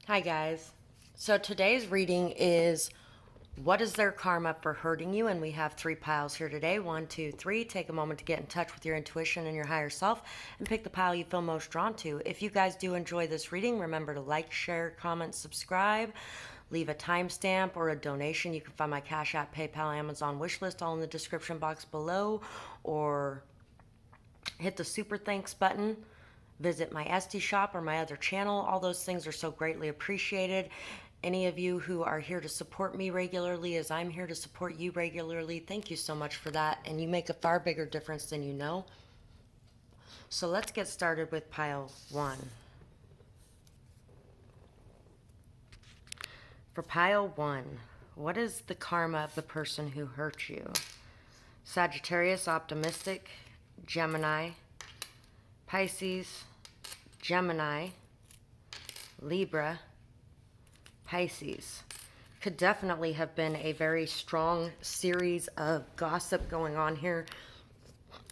Hi, guys. So today's reading is what is their karma for hurting you? And we have three piles here today. 1, 2, 3. Take a moment to get in touch with your intuition and your higher self and pick the pile you feel most drawn to. If you guys do enjoy this reading, remember to like, share, comment, subscribe. Leave a timestamp or a donation. You can find my Cash App, PayPal, Amazon wish list all in the description box below, or hit the super thanks button. Visit my esty shop or my other channel. All those things are so greatly appreciated. Any of you who are here to support me regularly, as I'm here to support you regularly, thank you so much for that. And you make a far bigger difference than you know. So let's get started with pile 1. For pile 1, what is the karma of the person who hurt you? Sagittarius, optimistic, Gemini, Pisces, Gemini, Libra, Pisces. Could definitely have been a very strong series of gossip going on here,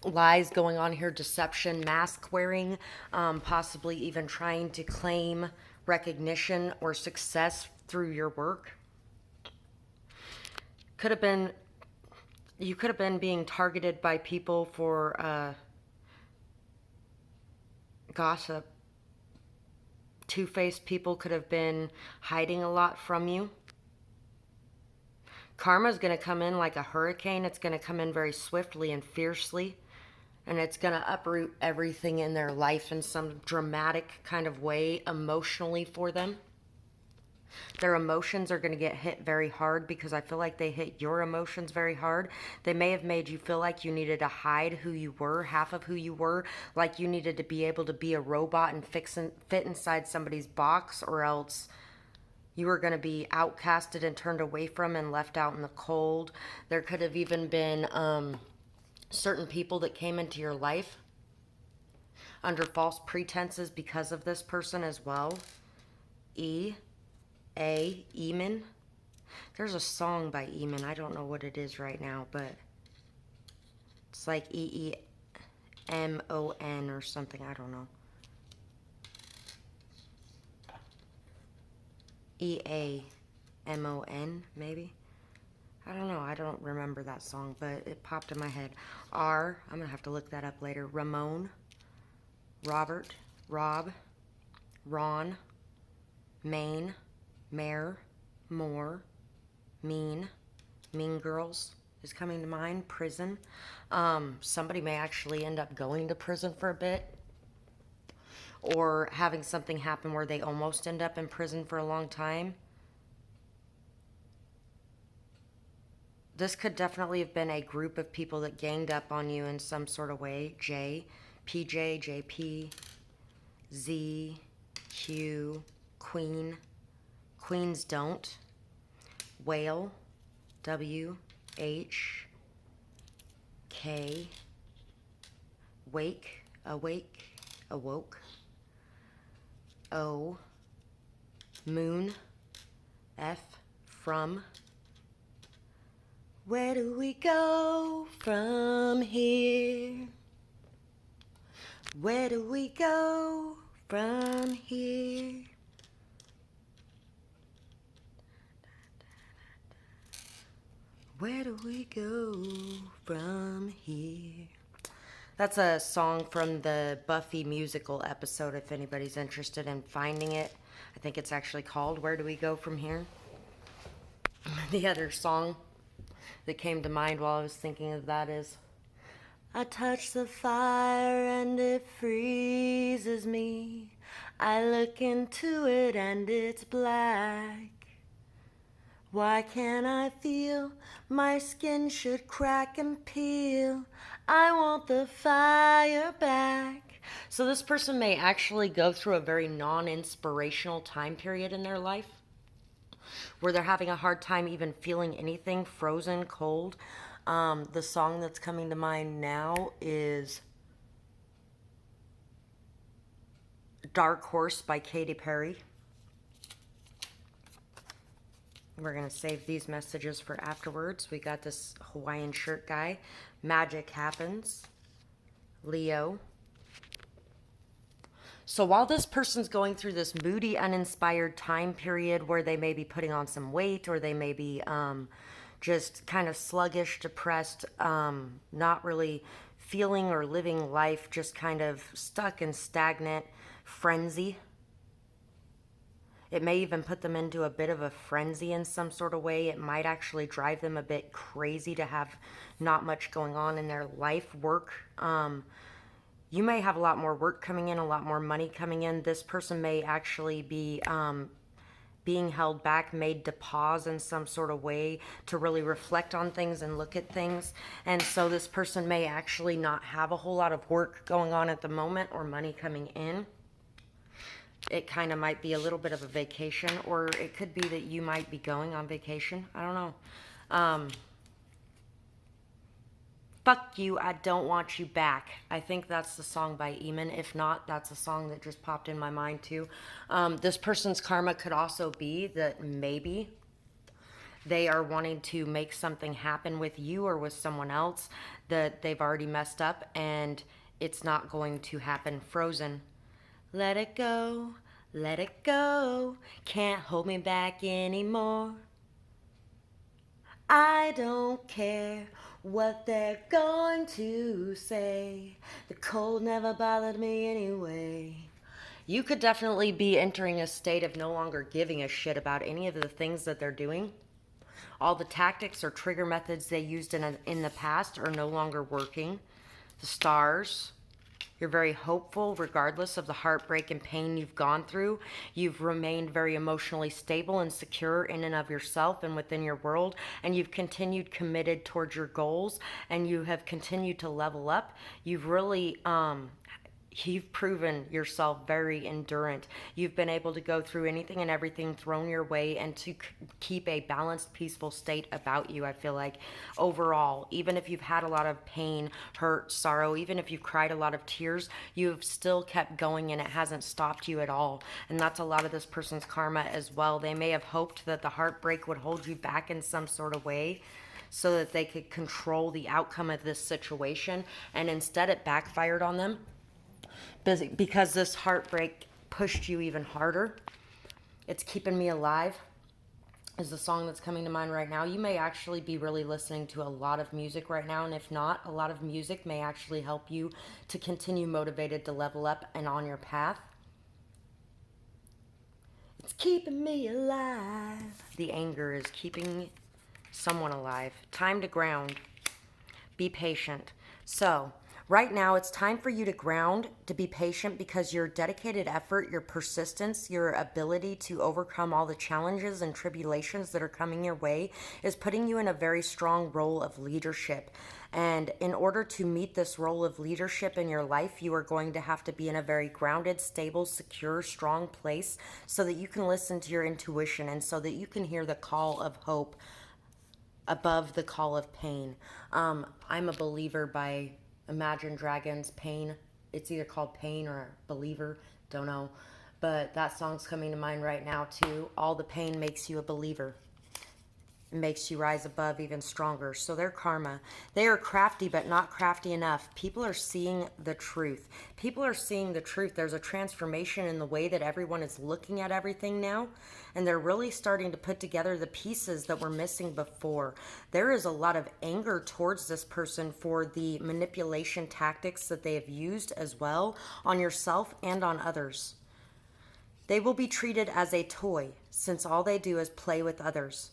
lies going on here, deception, mask wearing, possibly even trying to claim recognition or success through your work. Could have been, you could have been being targeted by people for gossip. Two-faced people could have been hiding a lot from you. Karma is going to come in like a hurricane. It's going to come in very swiftly and fiercely, and it's going to uproot everything in their life in some dramatic kind of way emotionally for them. Their emotions are going to get hit very hard because I feel like they hit your emotions very hard. They may have made you feel like you needed to hide who you were, half of who you were, like you needed to be able to be a robot and fit inside somebody's box, or else you were going to be outcasted and turned away from and left out in the cold. There could have even been certain people that came into your life under false pretenses because of this person as well. Eamon. There's a song by Eamon. I don't know what it is right now, but it's like Eemon or something. I don't know. Eamon, maybe. I don't know. I don't remember that song, but it popped in my head. I'm going to have to look that up later. Ramon, Robert, Rob, Ron, Maine, Mare, Moore, Mean Girls is coming to mind. Prison. Somebody may actually end up going to prison for a bit, or having something happen where they almost end up in prison for a long time. This could definitely have been a group of people that ganged up on you in some sort of way. PJ, JP, Z, Q, Queen. Queens don't. Whale, W, H, K, wake, awake, awoke, O, moon, F, from. Where do we go from here? Where do we go from here? Where do we go from here? That's a song from the Buffy musical episode, if anybody's interested in finding it. I think it's actually called Where Do We Go From Here? The other song that came to mind while I was thinking of that is, I touch the fire and it freezes me. I look into it and it's black. Why can't I feel my skin should crack and peel? I want the fire back. So this person may actually go through a very non-inspirational time period in their life where they're having a hard time even feeling anything, frozen, cold. The song that's coming to mind now is Dark Horse by Katy Perry. We're going to save these messages for afterwards. We got this Hawaiian shirt guy. Magic happens. Leo. So while this person's going through this moody, uninspired time period where they may be putting on some weight, or they may be just kind of sluggish, depressed, not really feeling or living life, just kind of stuck in stagnant frenzy. It may even put them into a bit of a frenzy in some sort of way. It might actually drive them a bit crazy to have not much going on in their life, work. You may have a lot more work coming in, a lot more money coming in. This person may actually be being held back, made to pause in some sort of way to really reflect on things and look at things. And so this person may actually not have a whole lot of work going on at the moment or money coming in. It kind of might be a little bit of a vacation, or it could be that you might be going on vacation. I don't know. Fuck you, I don't want you back. I think that's the song by Emmett. If not, that's a song that just popped in my mind too. This person's karma could also be that maybe they are wanting to make something happen with you or with someone else that they've already messed up, and it's not going to happen. Frozen. Let it go, let it go. Can't hold me back anymore. I don't care what they're going to say. The cold never bothered me anyway. You could definitely be entering a state of no longer giving a shit about any of the things that they're doing. All the tactics or trigger methods they used in the past are no longer working. The stars. You're very hopeful regardless of the heartbreak and pain you've gone through. You've remained very emotionally stable and secure in and of yourself and within your world. And you've continued committed towards your goals. And you have continued to level up. You've really you've proven yourself very endurant. You've been able to go through anything and everything thrown your way and to keep a balanced, peaceful state about you, I feel like. Overall, even if you've had a lot of pain, hurt, sorrow, even if you've cried a lot of tears, you've still kept going and it hasn't stopped you at all. And that's a lot of this person's karma as well. They may have hoped that the heartbreak would hold you back in some sort of way, so that they could control the outcome of this situation, and instead it backfired on them. Because this heartbreak pushed you even harder. It's Keeping Me Alive is the song that's coming to mind right now. You may actually be really listening to a lot of music right now, and if not, a lot of music may actually help you to continue motivated to level up and on your path. It's keeping me alive. The anger is keeping someone alive. Time to ground. Be patient. So, right now, it's time for you to ground, to be patient, because your dedicated effort, your persistence, your ability to overcome all the challenges and tribulations that are coming your way is putting you in a very strong role of leadership. And in order to meet this role of leadership in your life, you are going to have to be in a very grounded, stable, secure, strong place so that you can listen to your intuition and so that you can hear the call of hope above the call of pain. I'm a believer by Imagine Dragons, Pain. It's either called Pain or Believer, don't know. But that song's coming to mind right now too. All the pain makes you a believer. It makes you rise above even stronger. So they're karma. They are crafty, but not crafty enough. People are seeing the truth. People are seeing the truth. There's a transformation in the way that everyone is looking at everything now. And they're really starting to put together the pieces that were missing before. There is a lot of anger towards this person for the manipulation tactics that they have used as well on yourself and on others. They will be treated as a toy since all they do is play with others.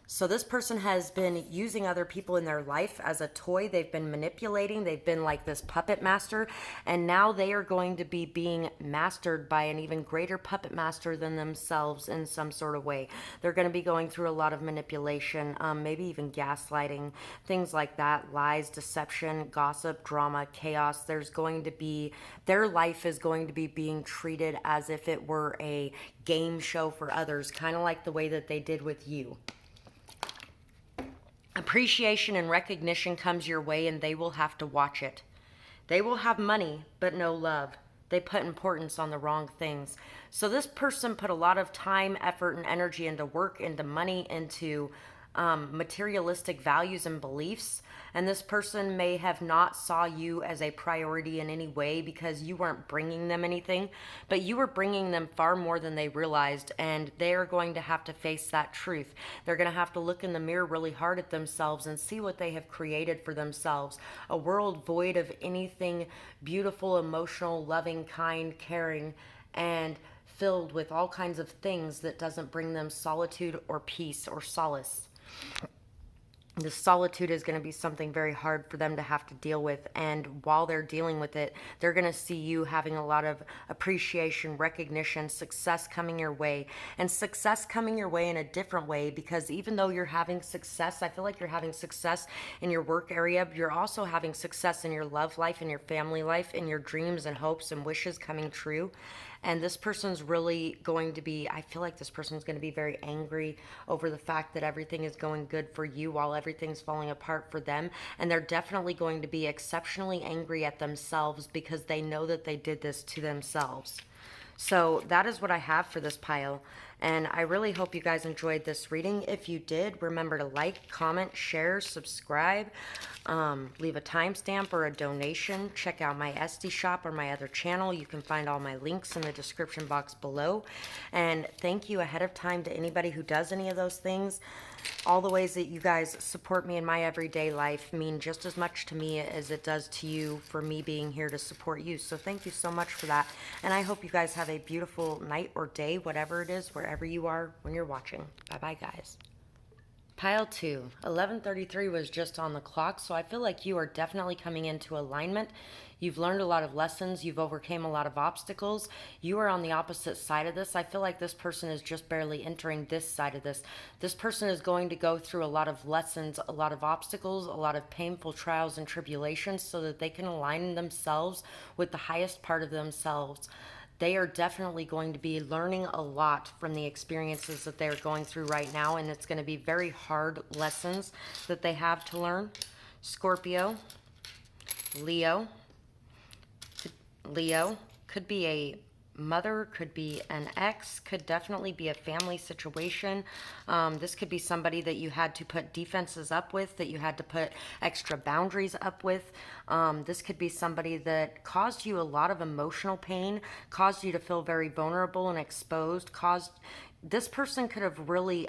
So this person has been using other people in their life as a toy. They've been manipulating. They've been like this puppet master. And now they are going to be being mastered by an even greater puppet master than themselves in some sort of way. They're going to be going through a lot of manipulation, maybe even gaslighting, things like that, lies, deception, gossip, drama, chaos. There's going to be, their life is going to be being treated as if it were a game show for others, kind of like the way that they did with you. Appreciation and recognition comes your way, and they will have to watch it. They will have money, but no love. They put importance on the wrong things. So this person put a lot of time, effort, and energy into work, into money, into materialistic values and beliefs. And this person may have not saw you as a priority in any way because you weren't bringing them anything, but you were bringing them far more than they realized, and they're going to have to face that truth. They're going to have to look in the mirror really hard at themselves and see what they have created for themselves. A world void of anything beautiful, emotional, loving, kind, caring, and filled with all kinds of things that doesn't bring them solitude or peace or solace. The solitude is going to be something very hard for them to have to deal with. And while they're dealing with it, they're going to see you having a lot of appreciation, recognition, success coming your way. And success coming your way in a different way, because even though you're having success, I feel like you're having success in your work area, you're also having success in your love life, in your family life, in your dreams and hopes and wishes coming true. And this person's really going to be, I feel like this person's going to be very angry over the fact that everything is going good for you while everything's falling apart for them. And they're definitely going to be exceptionally angry at themselves because they know that they did this to themselves. So that is what I have for this pile. And I really hope you guys enjoyed this reading. If you did, remember to like, comment, share, subscribe, leave a timestamp or a donation. Check out my esty shop or my other channel. You can find all my links in the description box below. And thank you ahead of time to anybody who does any of those things. All the ways that you guys support me in my everyday life mean just as much to me as it does to you for me being here to support you. So thank you so much for that. And I hope you guys have a beautiful night or day, whatever it is, wherever you are when you're watching. Bye-bye, guys. Pile 2, 11:33 was just on the clock, so I feel like you are definitely coming into alignment. You've learned a lot of lessons. You've overcame a lot of obstacles. You are on the opposite side of this. I feel like this person is just barely entering this side of this. This person is going to go through a lot of lessons, a lot of obstacles, a lot of painful trials and tribulations so that they can align themselves with the highest part of themselves. They are definitely going to be learning a lot from the experiences that they're going through right now, and it's going to be very hard lessons that they have to learn. Scorpio, Leo could be a mother, could be an ex, could definitely be a family situation. This could be somebody that you had to put defenses up with, that you had to put extra boundaries up with. This could be somebody that caused you a lot of emotional pain, caused you to feel very vulnerable and exposed, this person could have really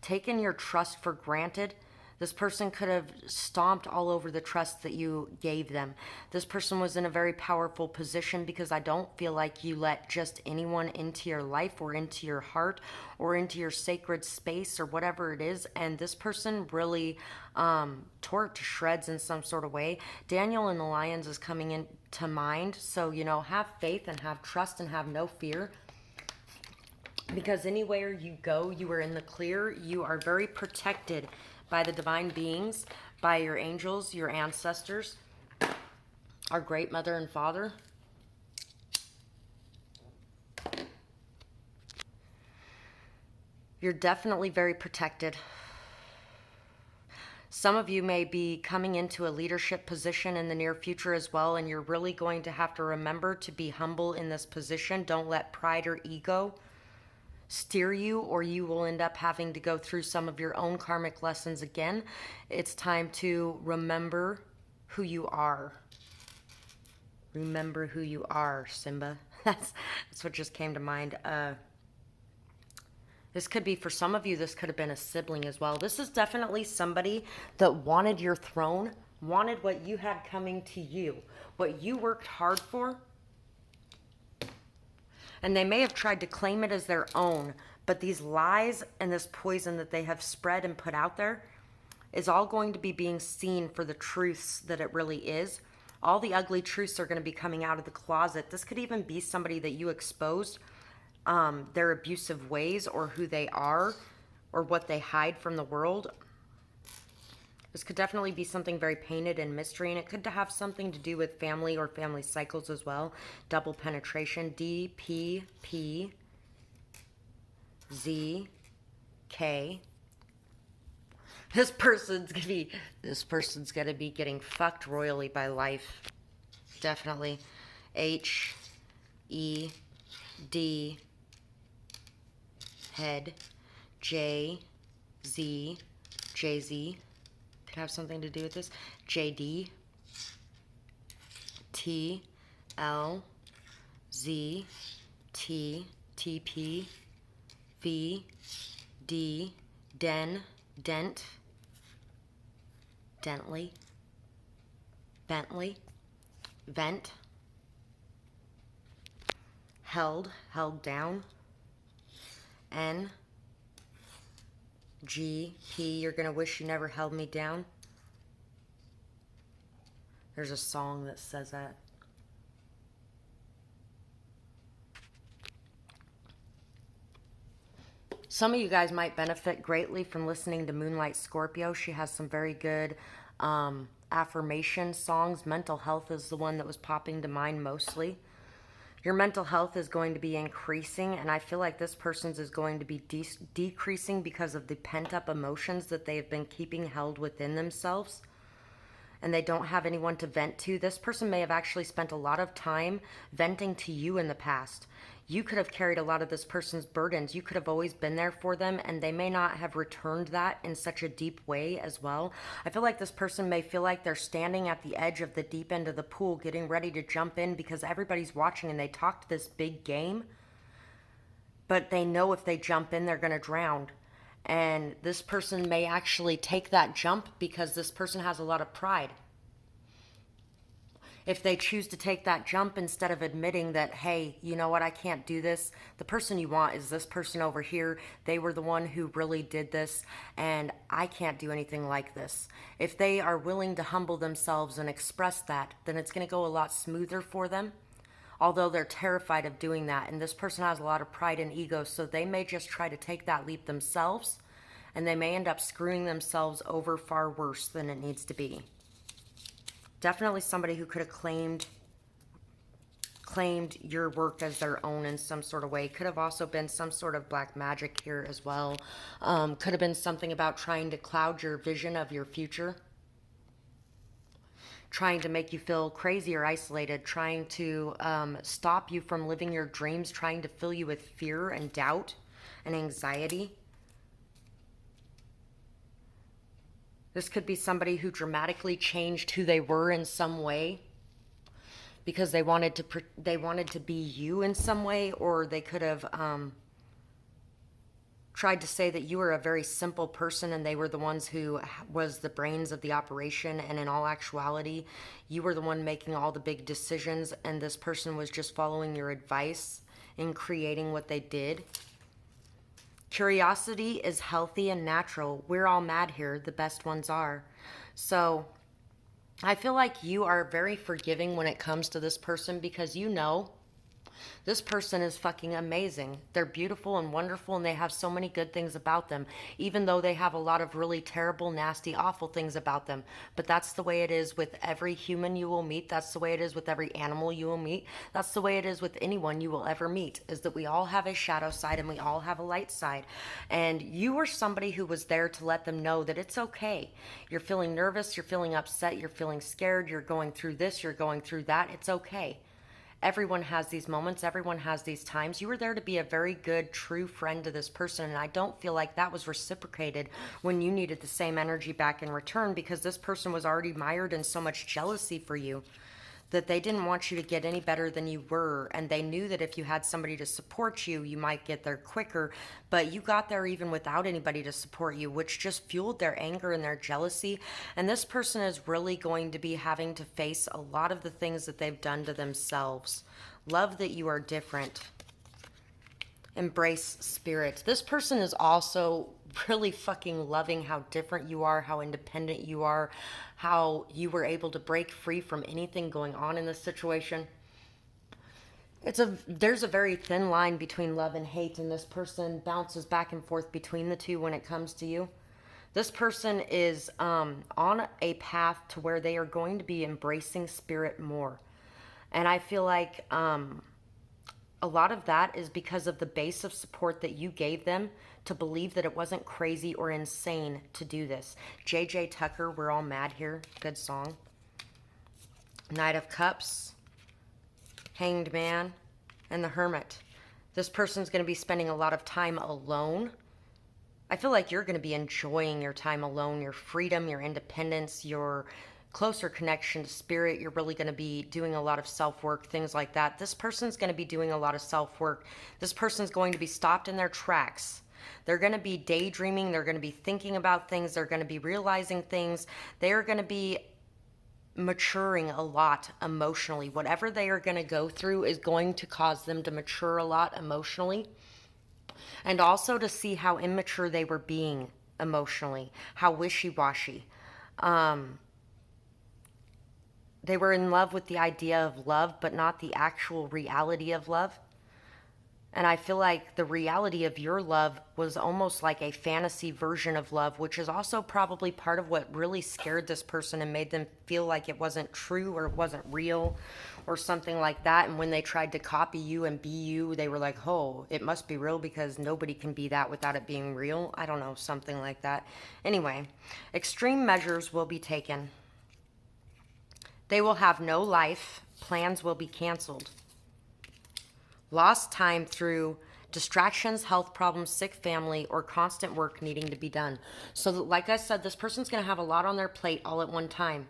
taken your trust for granted. This person could have stomped all over the trust that you gave them. This person was in a very powerful position because I don't feel like you let just anyone into your life or into your heart or into your sacred space or whatever it is. And this person really tore it to shreds in some sort of way. Danielle and the Lions is coming into mind. So, have faith and have trust and have no fear. Because anywhere you go, you are in the clear. You are very protected by the divine beings, by your angels, your ancestors, our great mother and father. You're definitely very protected. Some of you may be coming into a leadership position in the near future as well, and you're really going to have to remember to be humble in this position. Don't let pride or ego steer you, or you will end up having to go through some of your own karmic lessons again. It's time to remember who you are. Remember who you are, Simba. That's what just came to mind. This could be, for some of you, this could have been a sibling as well. This is definitely somebody that wanted your throne, wanted what you had coming to you, what you worked hard for. And they may have tried to claim it as their own, but these lies and this poison that they have spread and put out there is all going to be being seen for the truths that it really is. All the ugly truths are going to be coming out of the closet. This could even be somebody that you exposed their abusive ways, or who they are, or what they hide from the world. This could definitely be something very painted in mystery, and it could have something to do with family or family cycles as well. Double penetration, DPP, ZK. This person's gonna be getting fucked royally by life. Definitely. HED, head, J, Z, JZ, could have something to do with this, JD, T, L, Z, T, TP, V, D, Den, Dent, Dentley, Bentley, Vent, Held, held down, N, G, P, you're gonna wish you never held me down. There's a song that says that. Some of you guys might benefit greatly from listening to Moonlight Scorpio. She has some very good affirmation songs. Mental health is the one that was popping to mind mostly. Your mental health is going to be increasing, and I feel like this person's is going to be decreasing because of the pent-up emotions that they have been keeping held within themselves, and they don't have anyone to vent to. This person may have actually spent a lot of time venting to you in the past. You could have carried a lot of this person's burdens. You could have always been there for them, and they may not have returned that in such a deep way as well. I feel like this person may feel like they're standing at the edge of the deep end of the pool getting ready to jump in because everybody's watching and they talked this big game, but they know if they jump in, they're going to drown. And this person may actually take that jump because this person has a lot of pride. If they choose to take that jump instead of admitting that, hey, you know what, I can't do this. The person you want is this person over here. They were the one who really did this, and I can't do anything like this. If they are willing to humble themselves and express that, then it's going to go a lot smoother for them. Although they're terrified of doing that, and this person has a lot of pride and ego, so they may just try to take that leap themselves, and they may end up screwing themselves over far worse than it needs to be. Definitely somebody who could have claimed your work as their own in some sort of way. Could have also been some sort of black magic here as well. Could have been something about trying to cloud your vision of your future. Trying to make you feel crazy or isolated. Trying to stop you from living your dreams. Trying to fill you with fear and doubt and anxiety. This could be somebody who dramatically changed who they were in some way because they wanted to be you in some way, or they could have tried to say that you were a very simple person and they were the ones who was the brains of the operation, and in all actuality, you were the one making all the big decisions, and this person was just following your advice in creating what they did. Curiosity is healthy and natural. We're all mad here. The best ones are. So I feel like you are very forgiving when it comes to this person because you know this person is fucking amazing. They're beautiful and wonderful, and they have so many good things about them, even though they have a lot of really terrible, nasty, awful things about them. But that's the way it is with every human you will meet. That's the way it is with every animal you will meet. That's the way it is with anyone you will ever meet, is that we all have a shadow side and we all have a light side. And you were somebody who was there to let them know that it's okay. You're feeling nervous, you're feeling upset, you're feeling scared, you're going through this, you're going through that. It's okay. Everyone has these moments. Everyone has these times. You were there to be a very good, true friend to this person, and I don't feel like that was reciprocated when you needed the same energy back in return, because this person was already mired in so much jealousy for you that they didn't want you to get any better than you were, and they knew that if you had somebody to support you, you might get there quicker, but you got there even without anybody to support you, which just fueled their anger and their jealousy. And this person is really going to be having to face a lot of the things that they've done to themselves. Love that you are different. Embrace spirit. This person is also really fucking loving how different you are, how independent you are, how you were able to break free from anything going on in this situation. There's a very thin line between love and hate, and this person bounces back and forth between the two when it comes to you. This person is on a path to where they are going to be embracing spirit more. And I feel like a lot of that is because of the base of support that you gave them to believe that it wasn't crazy or insane to do this. J.J. Tucker, We're All Mad Here. Good song. Knight of Cups, Hanged Man, and the Hermit. This person's going to be spending a lot of time alone. I feel like you're going to be enjoying your time alone, your freedom, your independence, your closer connection to spirit. You're really going to be doing a lot of self work, things like that. This person's going to be doing a lot of self work. This person's going to be stopped in their tracks. They're going to be daydreaming. They're going to be thinking about things. They're going to be realizing things. They are going to be maturing a lot emotionally. Whatever they are going to go through is going to cause them to mature a lot emotionally. And also to see how immature they were being emotionally, how wishy-washy. They were in love with the idea of love, but not the actual reality of love. And I feel like the reality of your love was almost like a fantasy version of love, which is also probably part of what really scared this person and made them feel like it wasn't true or it wasn't real or something like that. And when they tried to copy you and be you, they were like, oh, it must be real because nobody can be that without it being real. I don't know, something like that. Anyway, extreme measures will be taken. They will have no life. Plans will be canceled. Lost time through distractions, health problems, sick family, or constant work needing to be done. So like I said, this person's going to have a lot on their plate all at one time.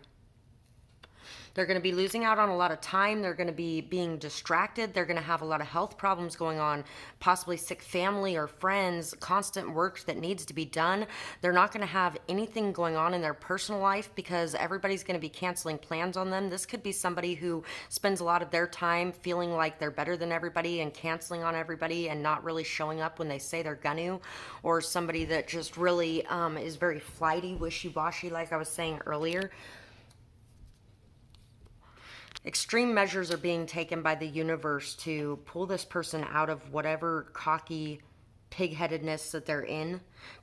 They're going to be losing out on a lot of time. They're going to be being distracted. They're going to have a lot of health problems going on, possibly sick family or friends, constant work that needs to be done. They're not going to have anything going on in their personal life because everybody's going to be canceling plans on them. This could be somebody who spends a lot of their time feeling like they're better than everybody and canceling on everybody and not really showing up when they say they're going to, or somebody that just really is very flighty, wishy-washy, like I was saying earlier. Extreme measures are being taken by the universe to pull this person out of whatever cocky pig-headedness that they're in.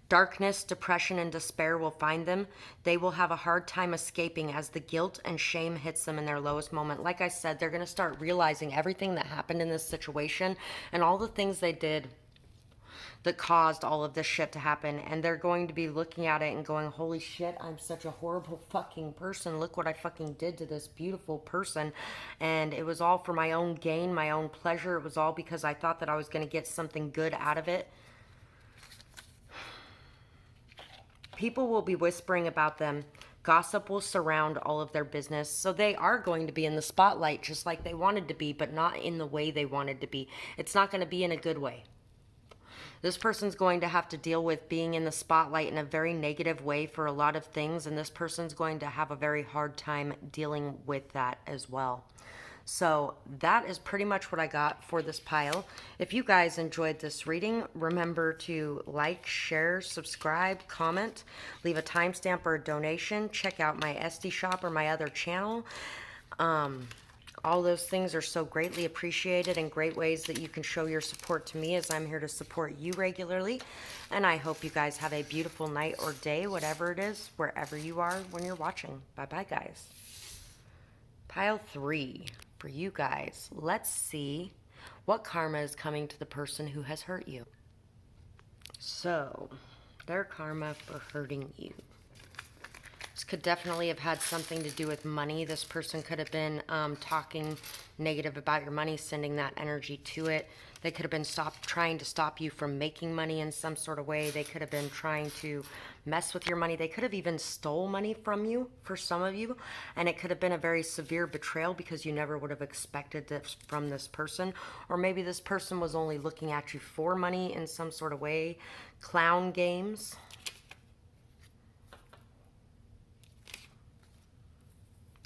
Darkness, depression, and despair will find them. They will have a hard time escaping as the guilt and shame hits them in their lowest moment. Like I said, they're going to start realizing everything that happened in this situation and all the things they did that caused all of this shit to happen, and they're going to be looking at it and going, holy shit, I'm such a horrible fucking person. Look what I fucking did to this beautiful person. And it was all for my own gain, my own pleasure. It was all because I thought that I was going to get something good out of it. People will be whispering about them. Gossip will surround all of their business. So they are going to be in the spotlight just like they wanted to be, but not in the way they wanted to be. It's not going to be in a good way. This person's going to have to deal with being in the spotlight in a very negative way for a lot of things, and this person's going to have a very hard time dealing with that as well. So that is pretty much what I got for this pile. If you guys enjoyed this reading, remember to like, share, subscribe, comment, leave a timestamp or a donation. Check out my esty shop or my other channel. All those things are so greatly appreciated and great ways that you can show your support to me as I'm here to support you regularly. And I hope you guys have a beautiful night or day, whatever it is, wherever you are when you're watching. Bye-bye, guys. Pile 3 for you guys. Let's see what karma is coming to the person who has hurt you. So, their karma for hurting you. This could definitely have had something to do with money. This person could have been talking negative about your money, sending that energy to it. They could have been trying to stop you from making money in some sort of way. They could have been trying to mess with your money. They could have even stole money from you for some of you. And it could have been a very severe betrayal because you never would have expected this from this person. Or maybe this person was only looking at you for money in some sort of way. Clown games.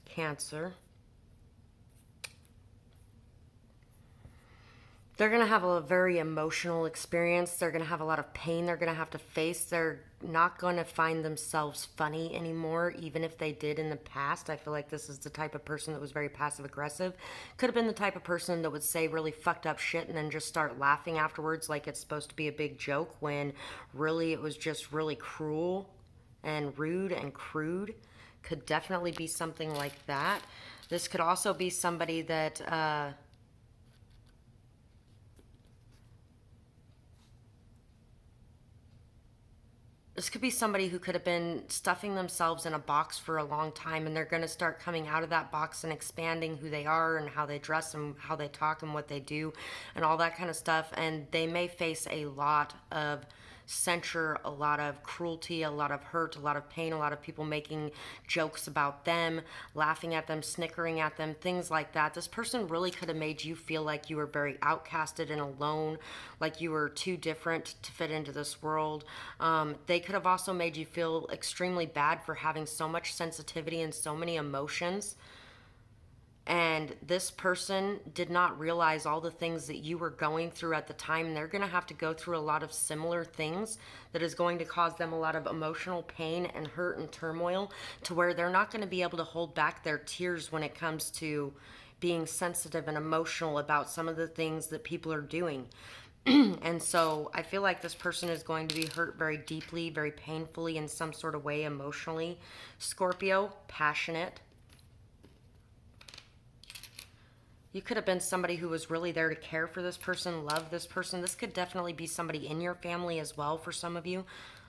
Cancer. They're going to have a very emotional experience. They're going to have a lot of pain they're going to have to face. They're not going to find themselves funny anymore, even if they did in the past. I feel like this is the type of person that was very passive aggressive. Could have been the type of person that would say really fucked up shit and then just start laughing afterwards like it's supposed to be a big joke when really it was just really cruel and rude and crude. Could definitely be something like that. This could also be somebody that this could be somebody who could have been stuffing themselves in a box for a long time, and they're going to start coming out of that box and expanding who they are and how they dress and how they talk and what they do and all that kind of stuff. And they may face a lot of censure, a lot of cruelty, a lot of hurt, a lot of pain, a lot of people making jokes about them, laughing at them, snickering at them, things like that. This person really could have made you feel like you were very outcasted and alone, like you were too different to fit into this world. They could have also made you feel extremely bad for having so much sensitivity and so many emotions. And this person did not realize all the things that you were going through at the time. And they're going to have to go through a lot of similar things that is going to cause them a lot of emotional pain and hurt and turmoil, to where they're not going to be able to hold back their tears when it comes to being sensitive and emotional about some of the things that people are doing. And so I feel like this person is going to be hurt very deeply, very painfully in some sort of way emotionally. Scorpio, passionate. You could have been somebody who was really there to care for this person, love this person. This could definitely be somebody in your family as well for some of you.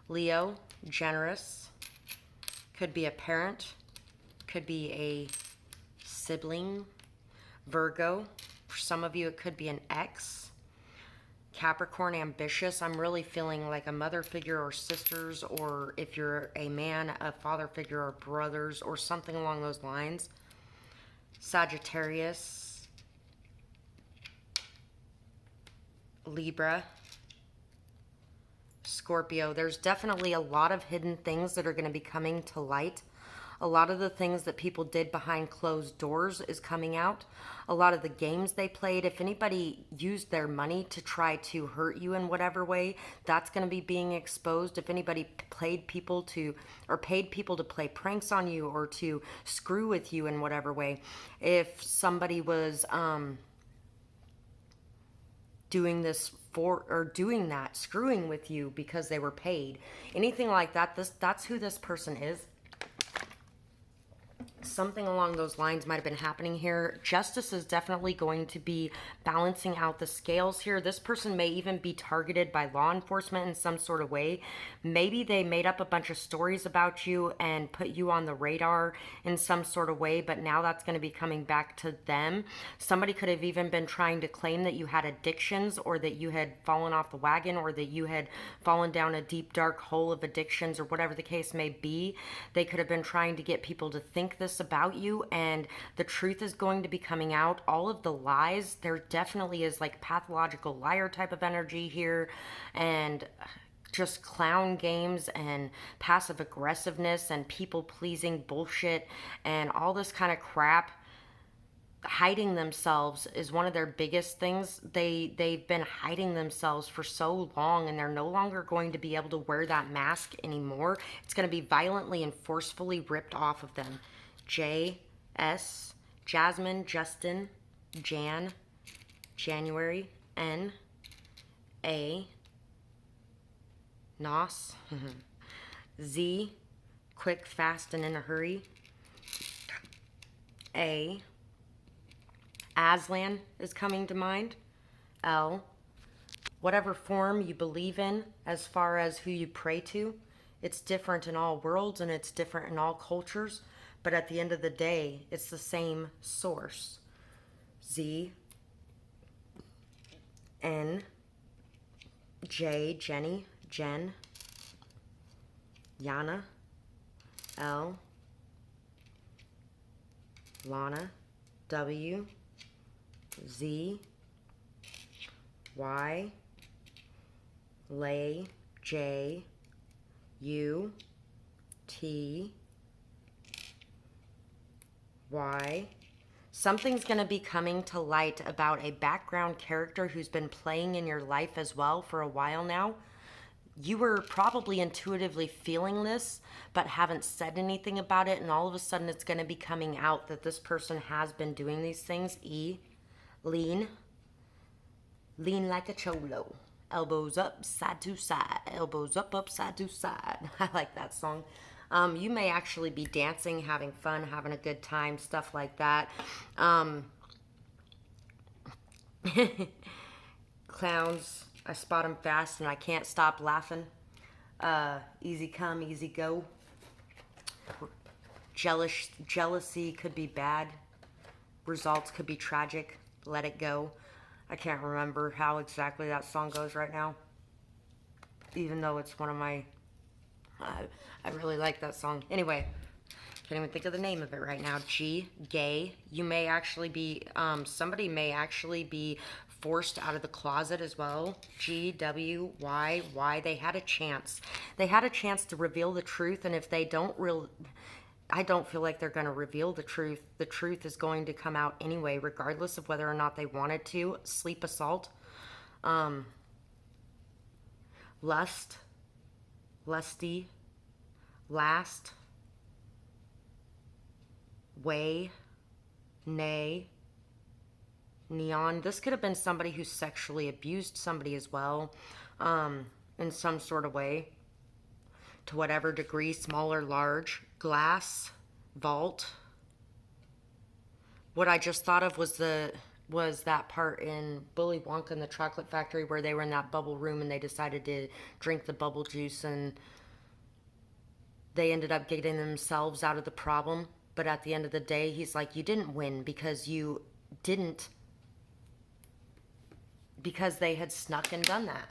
Leo, generous. Could be a parent. Could be a sibling. Virgo, for some of you it could be an ex. Capricorn, ambitious. I'm really feeling like a mother figure or sisters, or if you're a man, a father figure or brothers or something along those lines. Sagittarius. Libra, Scorpio. There's definitely a lot of hidden things that are going to be coming to light. A lot of the things that people did behind closed doors is coming out. A lot of the games they played, if anybody used their money to try to hurt you in whatever way, that's going to be being exposed. If anybody paid people to play pranks on you or to screw with you in whatever way. If somebody was doing this for, or doing that, screwing with you because they were paid, anything like that, that's who this person is. Something along those lines might have been happening here. Justice is definitely going to be balancing out the scales here. This person may even be targeted by law enforcement in some sort of way. Maybe they made up a bunch of stories about you and put you on the radar in some sort of way, but now that's going to be coming back to them. Somebody could have even been trying to claim that you had addictions, or that you had fallen off the wagon, or that you had fallen down a deep dark hole of addictions, or whatever the case may be. They could have been trying to get people to think this about you, and the truth is going to be coming out. All of the lies, there definitely is like pathological liar type of energy here, and just clown games and passive aggressiveness and people pleasing bullshit and all this kind of crap. Hiding themselves is one of their biggest things. They've been hiding themselves for so long, and they're no longer going to be able to wear that mask anymore. It's going to be violently and forcefully ripped off of them. J, S, Jasmine, Justin, Jan, January, N, A, Nos, Z, quick, fast, and in a hurry, A, Aslan is coming to mind, L, whatever form you believe in as far as who you pray to. It's different in all worlds and it's different in all cultures. But at the end of the day, it's the same source. Z, N, J, Jenny, Jen, Yana, L, Lana, W, Z, Y, Lay, J, U, T, Y. Something's going to be coming to light about a background character who's been playing in your life as well for a while now. You were probably intuitively feeling this, but haven't said anything about it, and all of a sudden it's going to be coming out that this person has been doing these things. E, lean. Lean like a cholo. Elbows up, side to side. Elbows up, side to side. I like that song. You may actually be dancing, having fun, having a good time, stuff like that. Clowns, I spot them fast and I can't stop laughing. Easy come, easy go. Jealousy could be bad. Results could be tragic. Let it go. I can't remember how exactly that song goes right now. even though it's one of my, I really like that song. Anyway, can't even think of the name of it right now. G, gay. You may actually be, somebody may actually be forced out of the closet as well. G, W, Y, Y. They had a chance. They had a chance to reveal the truth, and if they don't I don't feel like they're going to reveal the truth. The truth is going to come out anyway, regardless of whether or not they wanted to. Sleep assault. Lust. Lusty. Last. Way. Nay. Neon. This could have been somebody who sexually abused somebody as well, in some sort of way, to whatever degree, small or large. Glass. Vault. What I just thought of was that part in Willy Wonka and the Chocolate Factory where they were in that bubble room and they decided to drink the bubble juice, and they ended up getting themselves out of the problem. But at the end of the day, he's like, you didn't win because you didn't, because they had snuck and done that.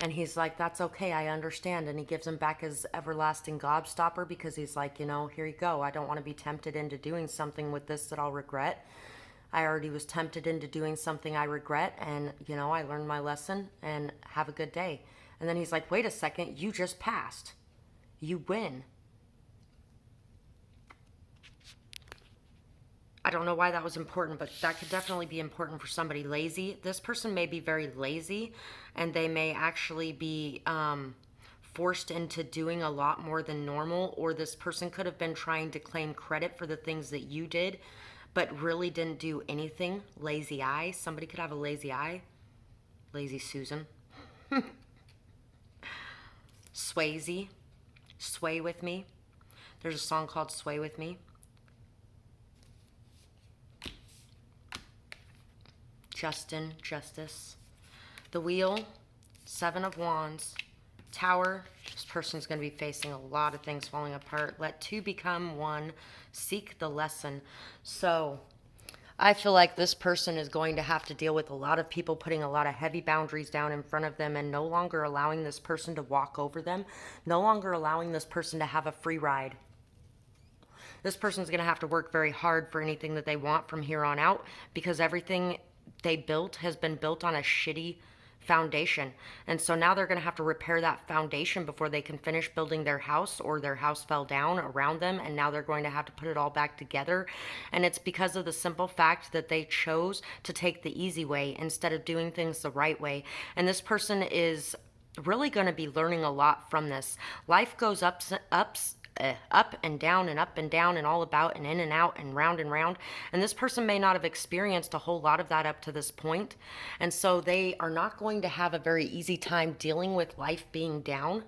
And he's like, that's okay, I understand. And he gives him back his everlasting gobstopper because he's like, here you go. I don't want to be tempted into doing something with this that I'll regret. I already was tempted into doing something I regret, and, I learned my lesson, and have a good day. And then he's like, wait a second, you just passed. You win. I don't know why that was important, but that could definitely be important for somebody lazy. This person may be very lazy, and they may actually be forced into doing a lot more than normal, or this person could have been trying to claim credit for the things that you did, but really didn't do anything. Lazy eye. Somebody could have a lazy eye. Lazy Susan. Swayze. Sway with me. There's a song called Sway with Me. Justin, Justice. The Wheel, Seven of Wands. Tower, this person's going to be facing a lot of things falling apart. Let two become one. Seek the lesson. So, I feel like this person is going to have to deal with a lot of people putting a lot of heavy boundaries down in front of them and no longer allowing this person to walk over them. No longer allowing this person to have a free ride. This person's going to have to work very hard for anything that they want from here on out, because everything they built has been built on a shitty foundation. And so now they're going to have to repair that foundation before they can finish building their house, or their house fell down around them and now they're going to have to put it all back together. And it's because of the simple fact that they chose to take the easy way instead of doing things the right way. And this person is really going to be learning a lot from this. Life goes up and down and up and down and all about and in and out and round and round. And this person may not have experienced a whole lot of that up to this point. And so they are not going to have a very easy time dealing with life being down.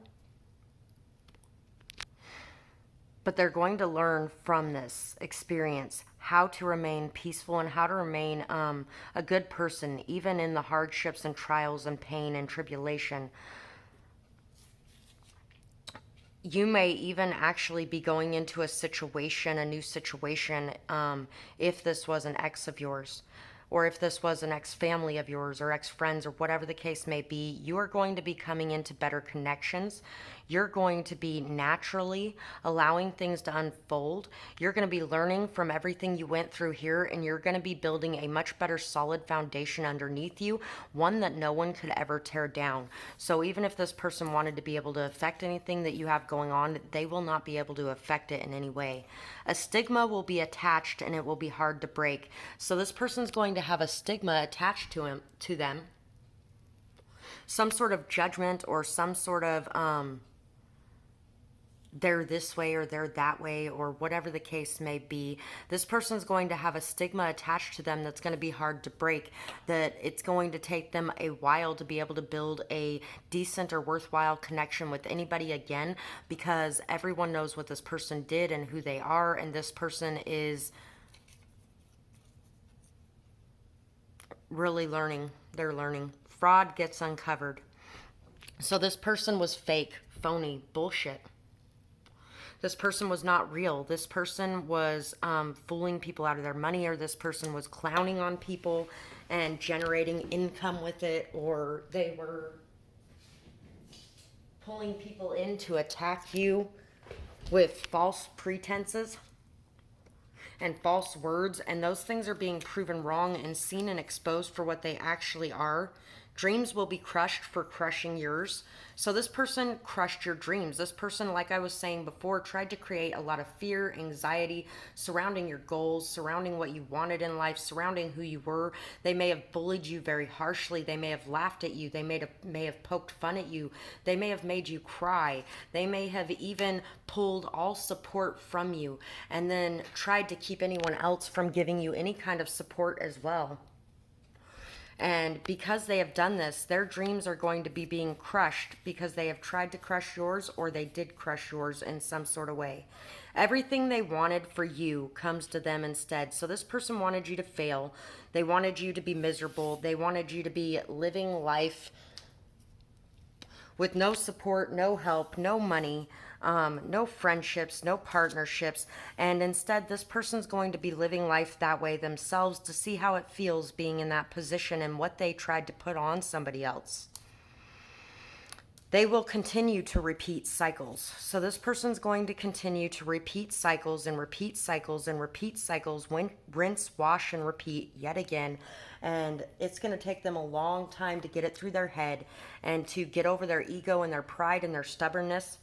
But they're going to learn from this experience how to remain peaceful and how to remain a good person, even in the hardships and trials and pain and tribulation. You may even actually be going into a situation, a new situation, if this was an ex of yours, or if this was an ex-family of yours, or ex-friends, or whatever the case may be. You are going to be coming into better connections. You're going to be naturally allowing things to unfold. You're going to be learning from everything you went through here, and you're going to be building a much better solid foundation underneath you, one that no one could ever tear down. So even if this person wanted to be able to affect anything that you have going on, they will not be able to affect it in any way. A stigma will be attached, and it will be hard to break. So this person's going to have a stigma attached to them. Some sort of judgment, or some sort of they're this way or they're that way, or whatever the case may be. This person's going to have a stigma attached to them that's going to be hard to break, that it's going to take them a while to be able to build a decent or worthwhile connection with anybody again, because everyone knows what this person did and who they are, and this person is really learning. They're learning. Fraud gets uncovered. So this person was fake, phony, bullshit. This person was not real. This person was fooling people out of their money, or this person was clowning on people and generating income with it, or they were pulling people in to attack you with false pretenses and false words, and those things are being proven wrong and seen and exposed for what they actually are. Dreams will be crushed for crushing yours. So this person crushed your dreams. This person, like I was saying before, tried to create a lot of fear, anxiety surrounding your goals, surrounding what you wanted in life, surrounding who you were. They may have bullied you very harshly. They may have laughed at you. They may have poked fun at you. They may have made you cry. They may have even pulled all support from you and then tried to keep anyone else from giving you any kind of support as well. And because they have done this, their dreams are going to be being crushed because they have tried to crush yours, or they did crush yours in some sort of way. Everything they wanted for you comes to them instead. So this person wanted you to fail. They wanted you to be miserable. They wanted you to be living life with no support, no help, no money, no friendships, no partnerships. And instead, this person's going to be living life that way themselves to see how it feels being in that position and what they tried to put on somebody else. They will continue to repeat cycles. So this person's going to continue to repeat cycles and repeat cycles and repeat cycles, rinse, wash, and repeat yet again. And it's going to take them a long time to get it through their head and to get over their ego and their pride and their stubbornness,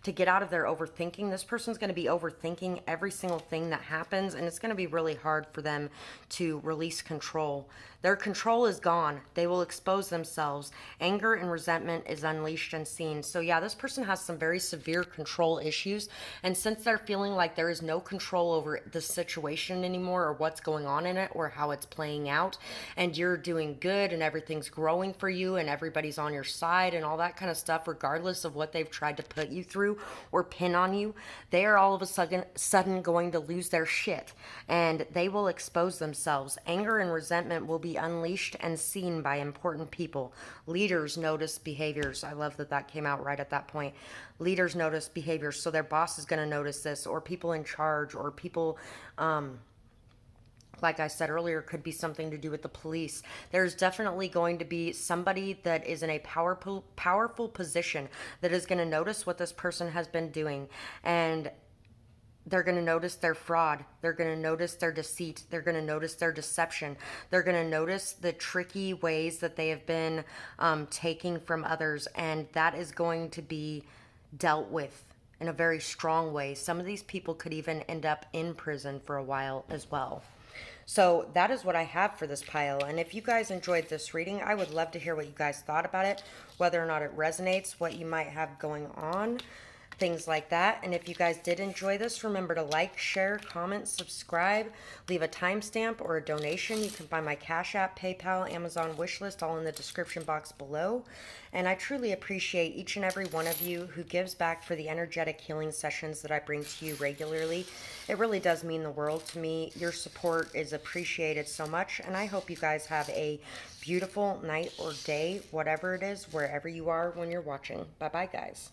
to get out of their overthinking. This person's going to be overthinking every single thing that happens, and it's going to be really hard for them to release control. Their control is gone. They will expose themselves. Anger and resentment is unleashed and seen. So yeah, this person has some very severe control issues, and since they're feeling like there is no control over the situation anymore, or what's going on in it, or how it's playing out, and you're doing good and everything's growing for you and everybody's on your side and all that kind of stuff, regardless of what they've tried to put you through or pin on you, they are all of a sudden going to lose their shit, and they will expose themselves. Anger and resentment will be unleashed and seen by important people. Leaders notice behaviors. I love that that came out right at that point. Leaders notice behaviors, so their boss is going to notice this, or people in charge, or people like I said earlier, could be something to do with the police. There's definitely going to be somebody that is in a powerful position that is going to notice what this person has been doing, and they're going to notice their fraud. They're going to notice their deceit. They're going to notice their deception. They're going to notice the tricky ways that they have been taking from others, and that is going to be dealt with in a very strong way. Some of these people could even end up in prison for a while as well. So that is what I have for this pile. And if you guys enjoyed this reading, I would love to hear what you guys thought about it, whether or not it resonates, what you might have going on, things like that. And if you guys did enjoy this, remember to like, share, comment, subscribe, leave a timestamp or a donation. You can find my Cash App, PayPal, Amazon wishlist all in the description box below. And I truly appreciate each and every one of you who gives back for the energetic healing sessions that I bring to you regularly. It really does mean the world to me. Your support is appreciated so much, and I hope you guys have a beautiful night or day, whatever it is, wherever you are when you're watching. Bye-bye, guys.